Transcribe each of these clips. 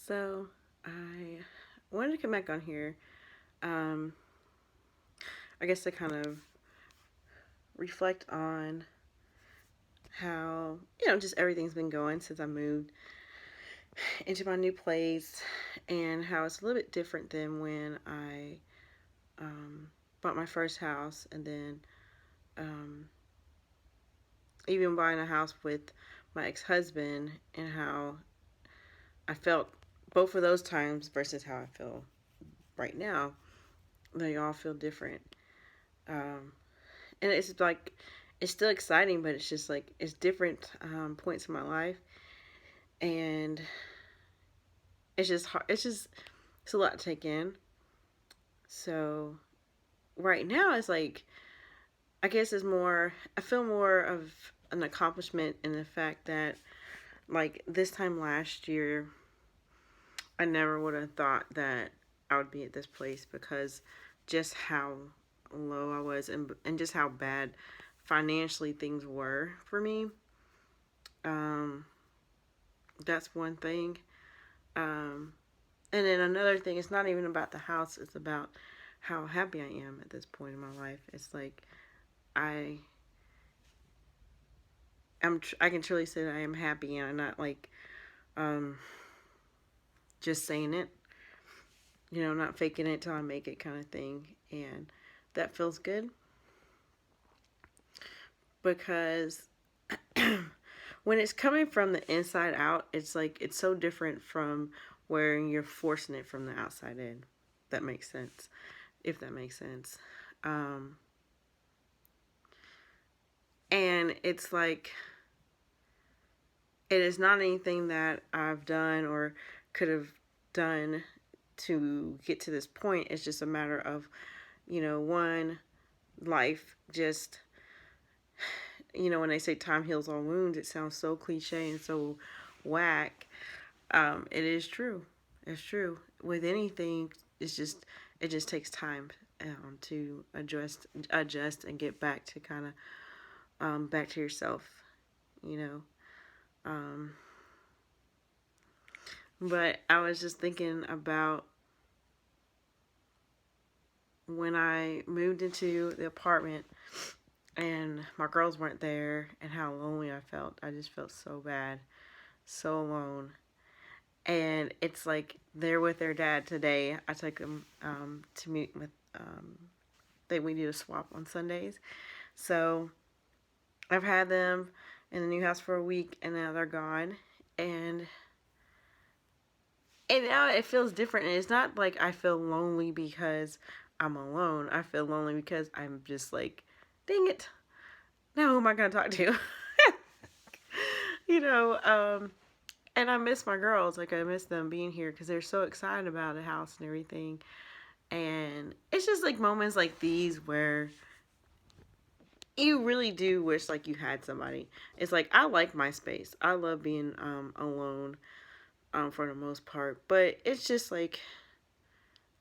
So I wanted to come back on here, um, I guess to kind of reflect on how, just everything's been going since I moved into my new place and how it's a little bit different than when I um, bought my first house and then um, even buying a house with my ex-husband and how I felt both of those times versus how I feel right now. They all feel different. Um, and it's like it's still exciting, but it's just like it's different points in my life, and it's just hard. It's a lot to take in. So right now it's like I guess it's more. I feel more of an accomplishment in the fact that like this time last year, I never would have thought that I would be at this place because just how low I was and just how bad financially things were for me. Um, that's one thing. Um, and then another thing, it's not even about the house, it's about how happy I am at this point in my life. It's like I I can truly say that I am happy and I'm not like um, just saying it, not faking it till I make it kind of thing. And that feels good because when it's coming from the inside out, it's like it's so different from where you're forcing it from the outside in. That makes sense. If that makes sense. Um, and it's like it is not anything that I've done or could have done to get to this point. It's just a matter of, one, life just, when they say time heals all wounds, it sounds so cliche and so whack. It is true. It's true. With anything, it just takes time to adjust, and get back to kind of back to yourself, you know. Um, but I was just thinking about when I moved into the apartment and my girls weren't there and how lonely I felt. I just felt so bad, so alone. And it's like they're with their dad today. I took them to meet with, we do a swap on Sundays. So I've had them in the new house for a week and now they're gone. And now it feels different. And it's not like I feel lonely because I'm alone. I feel lonely because I'm just like, dang it. Now who am I going to talk to? you know, um, and I miss my girls. Like, I miss them being here because they're so excited about the house and everything. And it's just like moments like these where you really do wish like you had somebody. It's like I like my space. I love being alone for the most part. But it's just like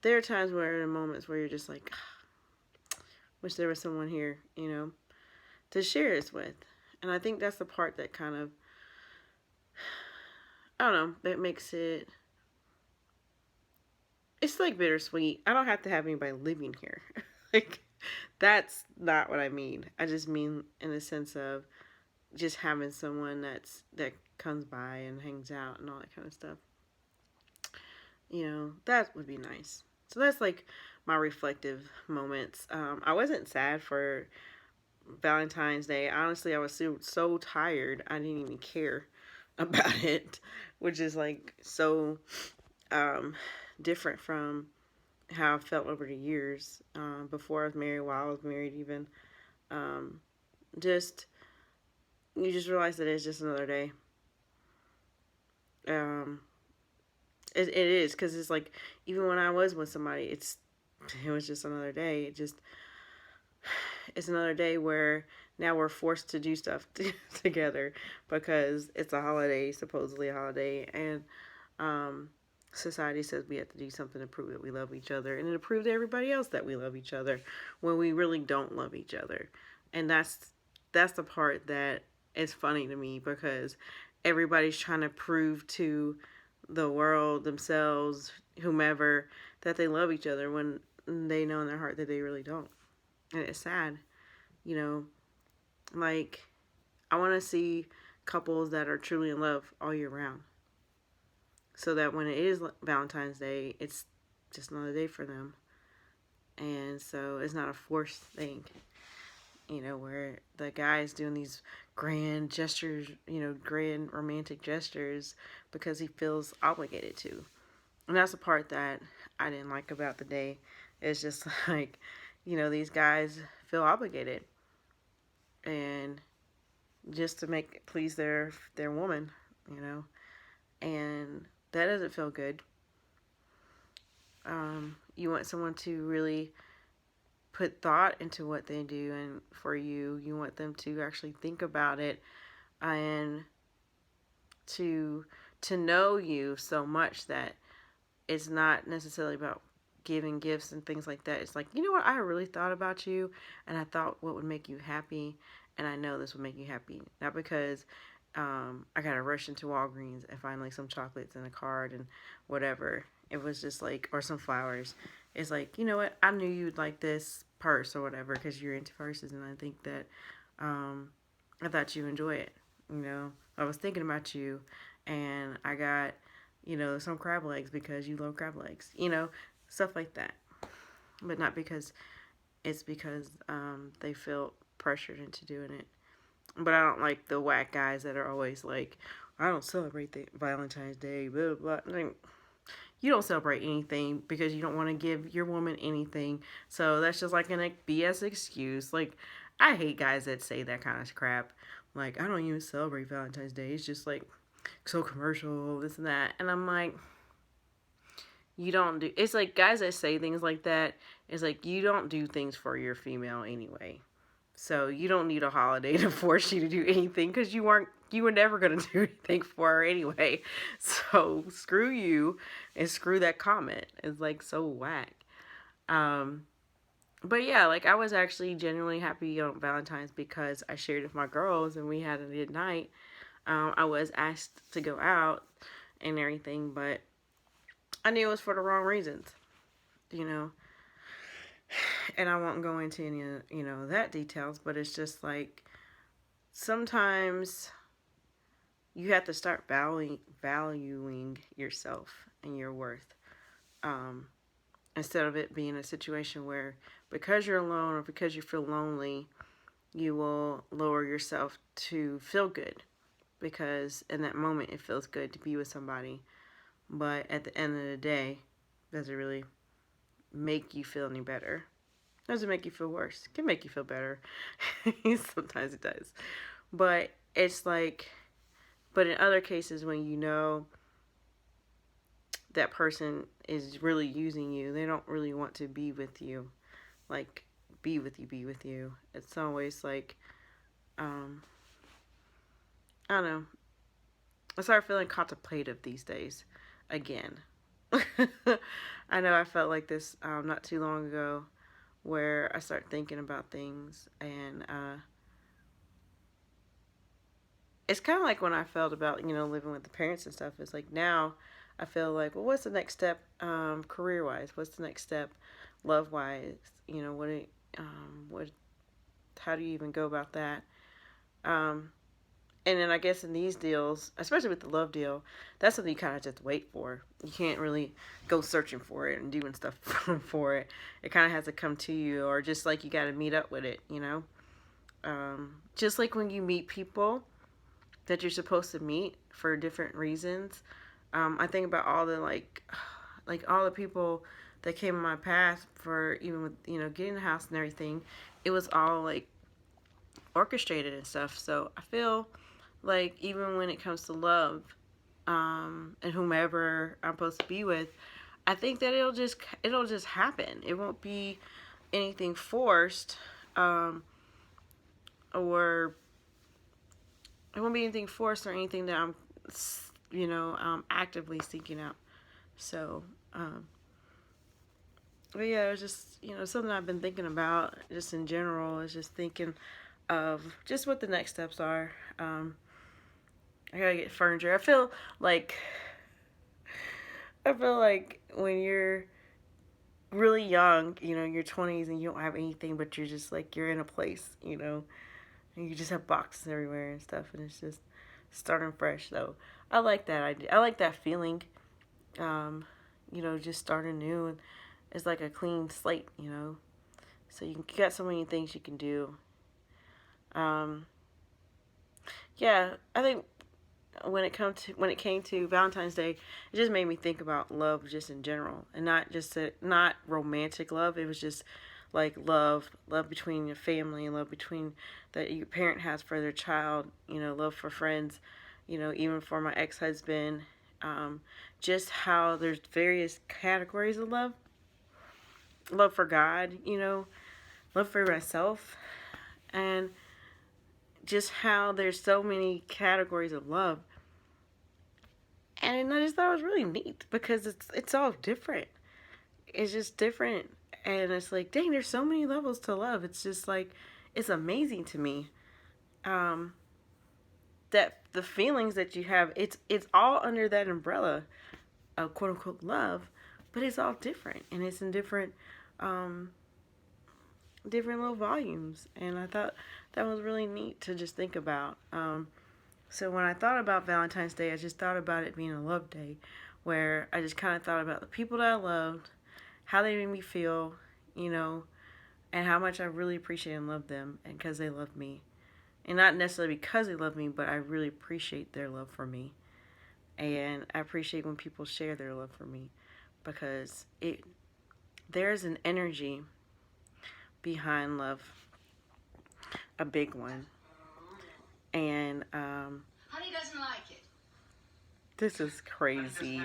there are times where there are moments where you're just like, wish there was someone here, to share this with. And I think that's the part that kind of, I don't know, that makes it, it's like bittersweet. I don't have to have anybody living here. like, that's not what I mean. I just mean in the sense of just having someone that comes by and hangs out and all that kind of stuff. That would be nice. So that's like my reflective moments. I wasn't sad for Valentine's Day. Honestly, I was so tired. I didn't even care about it, which is like so um, different from how I felt over the years before I was married, while I was married, even. Um, just you just realize that it's just another day. Um, it is because it's like even when I was with somebody, it was just another day. It's another day where now we're forced to do stuff together because it's a holiday, supposedly a holiday, and society says we have to do something to prove that we love each other and to prove to everybody else that we love each other when we really don't love each other. And that's the part that is funny to me because everybody's trying to prove to the world, themselves, whomever, that they love each other when they know in their heart that they really don't. And it's sad, you know, like I want to see couples that are truly in love all year round, so that when it is Valentine's Day, it's just another day for them. And so it's not a forced thing, you know, where the guy is doing these grand gestures, you know, grand romantic gestures because he feels obligated to. And that's the part that I didn't like about the day. It's just like, you know, these guys feel obligated and just to make please their woman, you know, and that doesn't feel good. You want someone to really put thought into what they do, and for you, you want them to actually think about it and to know you so much that it's not necessarily about giving gifts and things like that. It's like, you know what, I really thought about you and I thought what would make you happy, and I know this would make you happy. Not because I gotta rush into Walgreens and find like some chocolates and a card and whatever. It was just like, or some flowers. It's like, you know what, I knew you'd like this purse or whatever because you're into purses, and I think that I thought you enjoy it. You know, I was thinking about you, and I got, you know, some crab legs because you love crab legs. You know, stuff like that. But not because it's because they feel pressured into doing it. But I don't like the whack guys that are always like, I don't celebrate the Valentine's Day, blah, blah, blah. Like, you don't celebrate anything because you don't want to give your woman anything. So that's just like a BS excuse. Like, I hate guys that say that kind of crap. Like, I don't even celebrate Valentine's Day. It's just like so commercial, this and that. And I'm like, you don't do, it's like guys that say things like that, it's like you don't do things for your female anyway. So you don't need a holiday to force you to do anything because you were never going to do anything for her anyway. So screw you and screw that comment. It's like so whack. Um, but yeah, like I was actually genuinely happy on Valentine's because I shared with my girls and we had a good night. I was asked to go out and everything, but I knew it was for the wrong reasons, you know. And I won't go into any, you know, that details, but it's just like sometimes you have to start valuing yourself and your worth. Um, Instead of it being a situation where because you're alone or because you feel lonely, you will lower yourself to feel good because in that moment it feels good to be with somebody. But at the end of the day, does it really make you feel any better? Does it make you feel worse? It can make you feel better. Sometimes it does. But it's like, but in other cases, when you know that person is really using you, they don't really want to be with you. Like, be with you. It's always like, I don't know. I start feeling contemplative these days again. I know I felt like this not too long ago where I start thinking about things, and it's kind of like when I felt about, you know, living with the parents and stuff. It's like now I feel like, well, what's the next step career wise? What's the next step love wise? You know, what how do you even go about that? And then I guess in these deals, especially with the love deal, that's something you kind of just wait for. You can't really go searching for it and doing stuff for it. It kind of has to come to you, or just like you got to meet up with it, you know? Just like when you meet people that you're supposed to meet for different reasons. I think about all the like all the people that came in my path for even with, you know, getting the house and everything. It was all like orchestrated and stuff. So I feel like even when it comes to love, and whomever I'm supposed to be with, I think that it'll just happen. It won't be anything forced, or it won't be anything forced or anything that I'm, you know, actively seeking out. So, but yeah, it was just, you know, something I've been thinking about just in general, is just thinking of just what the next steps are. I gotta get furniture. I feel like I feel like when you're really young, you know, your 20s and you don't have anything, but you're just like, you're in a place, you know, and you just have boxes everywhere and stuff, and it's just starting fresh. So I like that idea. I like that feeling, um, you know, just starting new. And it's like a clean slate, you know, so you got so many things you can do. Um, yeah, I think when it came to Valentine's Day, it just made me think about love just in general, and not romantic love. It was just like love between your family, and love between that your parent has for their child. You know, love for friends. You know, even for my ex husband. Just how there's various categories of love. Love for God. You know, love for myself, and just how there's so many categories of love. And I just thought it was really neat because it's all different. It's just different, and it's like, dang, there's so many levels to love. It's just like, it's amazing to me, um, that the feelings that you have, it's all under that umbrella of quote unquote love, but it's all different, and it's in um, different little volumes. And I thought that was really neat to just think about. So when I thought about Valentine's Day, I just thought about it being a love day, where I just kind of thought about the people that I loved, how they made me feel, you know, and how much I really appreciate and love them, and because they love me. And not necessarily because they love me, but I really appreciate their love for me. And I appreciate when people share their love for me, because there's an energy behind love, a big one. And Honey doesn't like it. this is crazy.